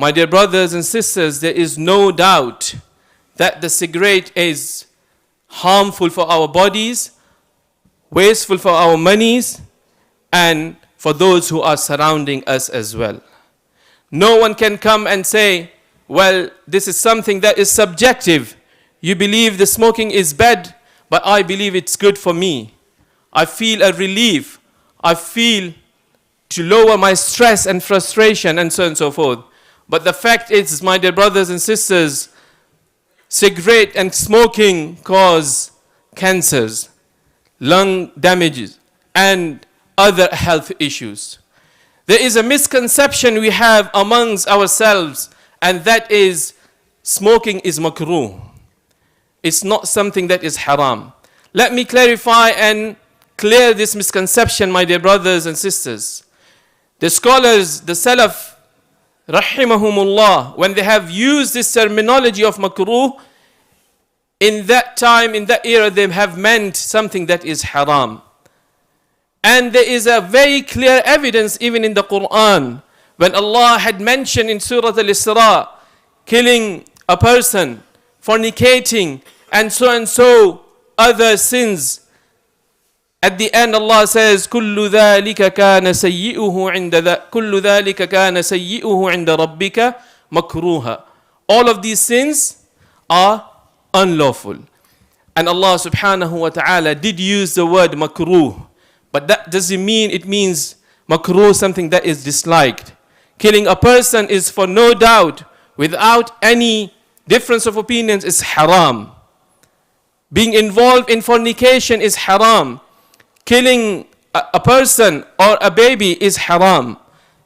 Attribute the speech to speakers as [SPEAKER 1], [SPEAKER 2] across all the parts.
[SPEAKER 1] My dear brothers and sisters, there is no doubt that the cigarette is harmful for our bodies, wasteful for our monies, and for those who are surrounding us as well. No one can come and say, well, this is something that is subjective. You believe the smoking is bad, but I believe it's good for me. I feel a relief. I feel to lower my stress and frustration and so on and so forth. But the fact is, my dear brothers and sisters, cigarette and smoking cause cancers, lung damages, and other health issues. There is a misconception we have amongst ourselves, and that is smoking is makruh. It's not something that is haram. Let me clarify and clear this misconception, my dear brothers and sisters. The scholars, the Salaf, rahimahumullah, when they have used this terminology of makruh, in that time, in that era, they have meant something that is haram. And there is a very clear evidence even in the Quran, when Allah had mentioned in Surah Al-Isra, killing a person, fornicating, and so other sins. At the end, Allah says, كُلُّ ذَلِكَ كَانَ سَيِّئُهُ عِنْدَ رَبِّكَ مَكْرُوهًا. All of these sins are unlawful. And Allah subhanahu wa ta'ala did use the word makruh. But that doesn't mean it means makruh, something that is disliked. Killing a person is for no doubt, without any difference of opinions, is haram. Being involved in fornication is haram. Killing a person or a baby is haram.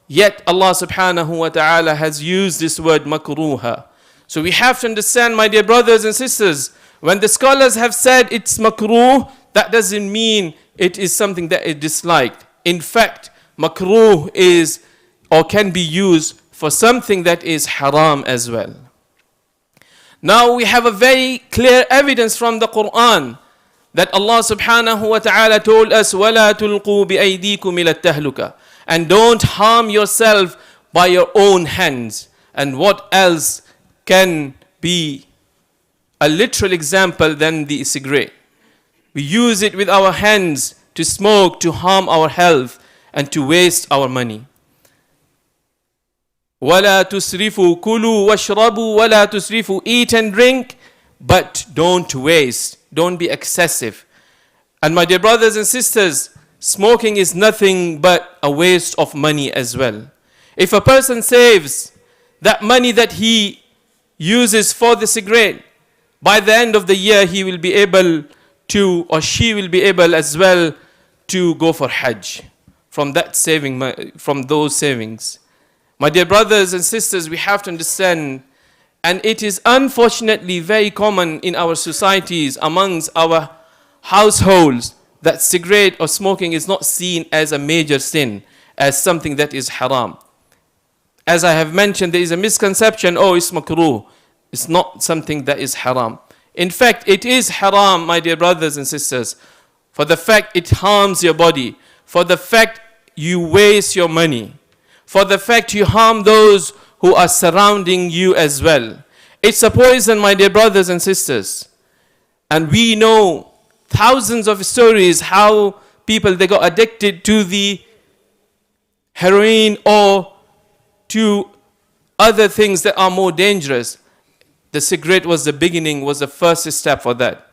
[SPEAKER 1] Yet Allah subhanahu wa ta'ala has used this word makruha. So we have to understand, my dear brothers and sisters, when the scholars have said it's makruh, that doesn't mean it is something that is disliked. In fact, makruh is or can be used for something that is haram as well. Now we have a very clear evidence from the Quran that Allah subhanahu wa ta'ala told us, وَلَا تُلْقُوا بِأَيْدِيكُمْ إِلَى التَّهْلُكَةِ, and don't harm yourself by your own hands. And what else can be a literal example than the cigarette? We use it with our hands to smoke, to harm our health, and to waste our money. وَلَا تُسْرِفُوا كُلُوا وَاشْرَبُوا وَلَا تُسْرِفُوا, eat and drink, but don't waste. Don't be excessive. And my dear brothers and sisters, smoking is nothing but a waste of money as well. If a person saves that money that he uses for the cigarette, by the end of the year he will be able to, or she will be able as well to go for Hajj from that saving, from those savings. My dear brothers and sisters, we have to understand, and it is unfortunately very common in our societies, amongst our households, that cigarette or smoking is not seen as a major sin, as something that is haram. As I have mentioned, there is a misconception, oh, it's makruh. It's not something that is haram. In fact, it is haram, my dear brothers and sisters, for the fact it harms your body, for the fact you waste your money, for the fact you harm those who are surrounding you as well. It's a poison, my dear brothers and sisters. And we know thousands of stories how people, they got addicted to the heroin or to other things that are more dangerous. The cigarette was the beginning, was the first step for that.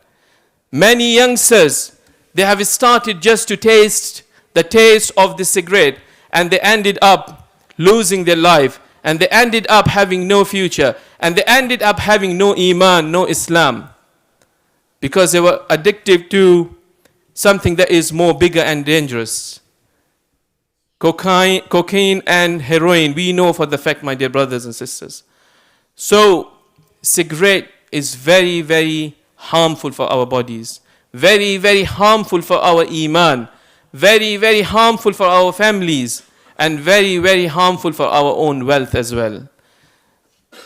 [SPEAKER 1] Many youngsters, they have started just to taste the taste of the cigarette, and they ended up losing their life, and they ended up having no future, and they ended up having no iman, no Islam, because they were addicted to something that is more bigger and dangerous. Cocaine and heroin, we know for the fact, my dear brothers and sisters. So, cigarette is very, very harmful for our bodies, very, very harmful for our iman, very, very harmful for our families, and very, very harmful for our own wealth as well.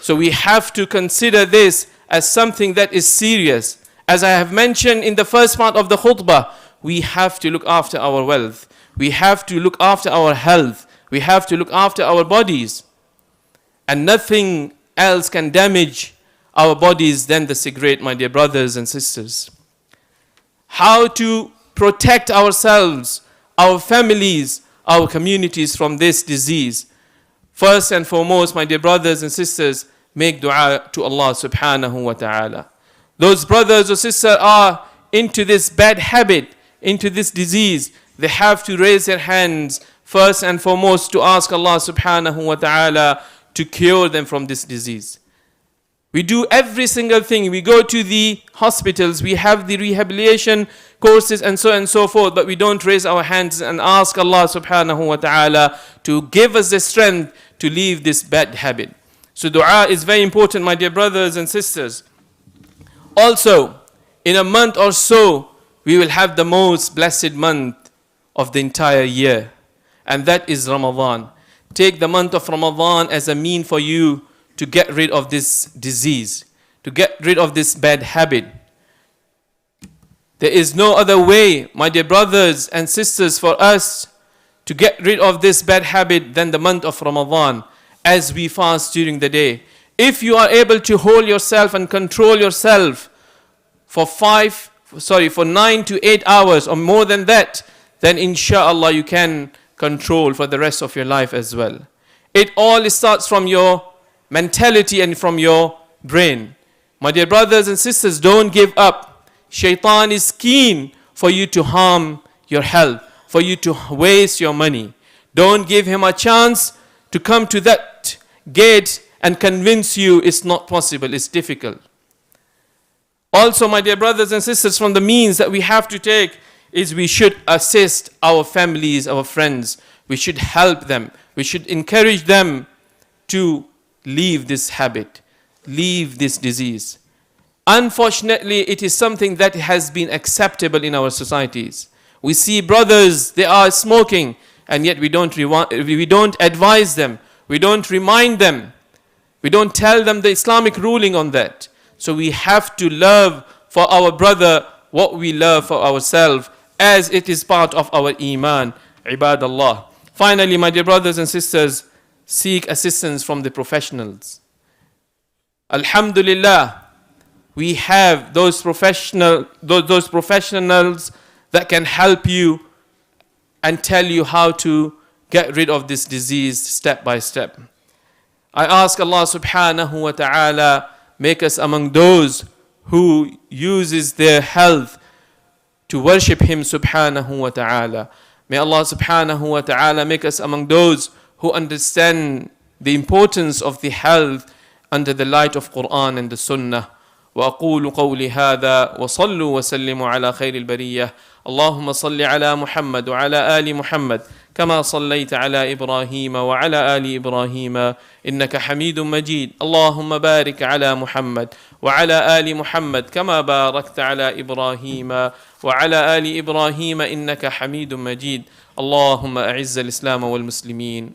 [SPEAKER 1] So we have to consider this as something that is serious. As I have mentioned in the first part of the khutbah, we have to look after our wealth. We have to look after our health. We have to look after our bodies. And nothing else can damage our bodies than the cigarette, my dear brothers and sisters. How to protect ourselves, our families, our communities from this disease? First and foremost, my dear brothers and sisters, make dua to Allah subhanahu wa ta'ala. Those brothers or sisters are into this bad habit, into this disease, they have to raise their hands first and foremost to ask Allah subhanahu wa ta'ala to cure them from this disease. We do every single thing. We go to the hospitals, we have the rehabilitation courses and so forth, but we don't raise our hands and ask Allah subhanahu wa ta'ala to give us the strength to leave this bad habit. So dua is very important, my dear brothers and sisters. Also, in a month or so, we will have the most blessed month of the entire year, and that is Ramadan. Take the month of Ramadan as a mean for you to get rid of this disease, to get rid of this bad habit. There is no other way, my dear brothers and sisters, for us to get rid of this bad habit than the month of Ramadan, as we fast during the day. If you are able to hold yourself and control yourself for 9 to 8 hours or more than that, then inshallah you can control for the rest of your life as well. It all starts from your mentality and from your brain. My dear brothers and sisters, don't give up. Shaitan is keen for you to harm your health, for you to waste your money. Don't give him a chance to come to that gate and convince you it's not possible, it's difficult. Also, my dear brothers and sisters, from the means that we have to take is we should assist our families, our friends. We should help them. We should encourage them to leave this habit, leave this disease. Unfortunately, it is something that has been acceptable in our societies. We see brothers, they are smoking, and yet we don't advise them. We don't remind them. We don't tell them the Islamic ruling on that. So we have to love for our brother what we love for ourselves, as it is part of our iman. Ibadallah. Finally, my dear brothers and sisters, seek assistance from the professionals. Alhamdulillah, we have those professionals that can help you and tell you how to get rid of this disease step by step. I ask Allah subhanahu wa ta'ala, make us among those who uses their health to worship Him subhanahu wa ta'ala. May Allah subhanahu wa ta'ala make us among those who understand the importance of the health under the light of Quran and the Sunnah. وأقول قولي هذا وصلوا وسلموا على خير البرية اللهم صل على محمد وعلى آل محمد كما صليت على إبراهيم وعلى آل إبراهيم إنك حميد مجيد اللهم بارك على محمد وعلى آل محمد كما باركت على إبراهيم وعلى آل إبراهيم إنك حميد مجيد اللهم أعز الإسلام والمسلمين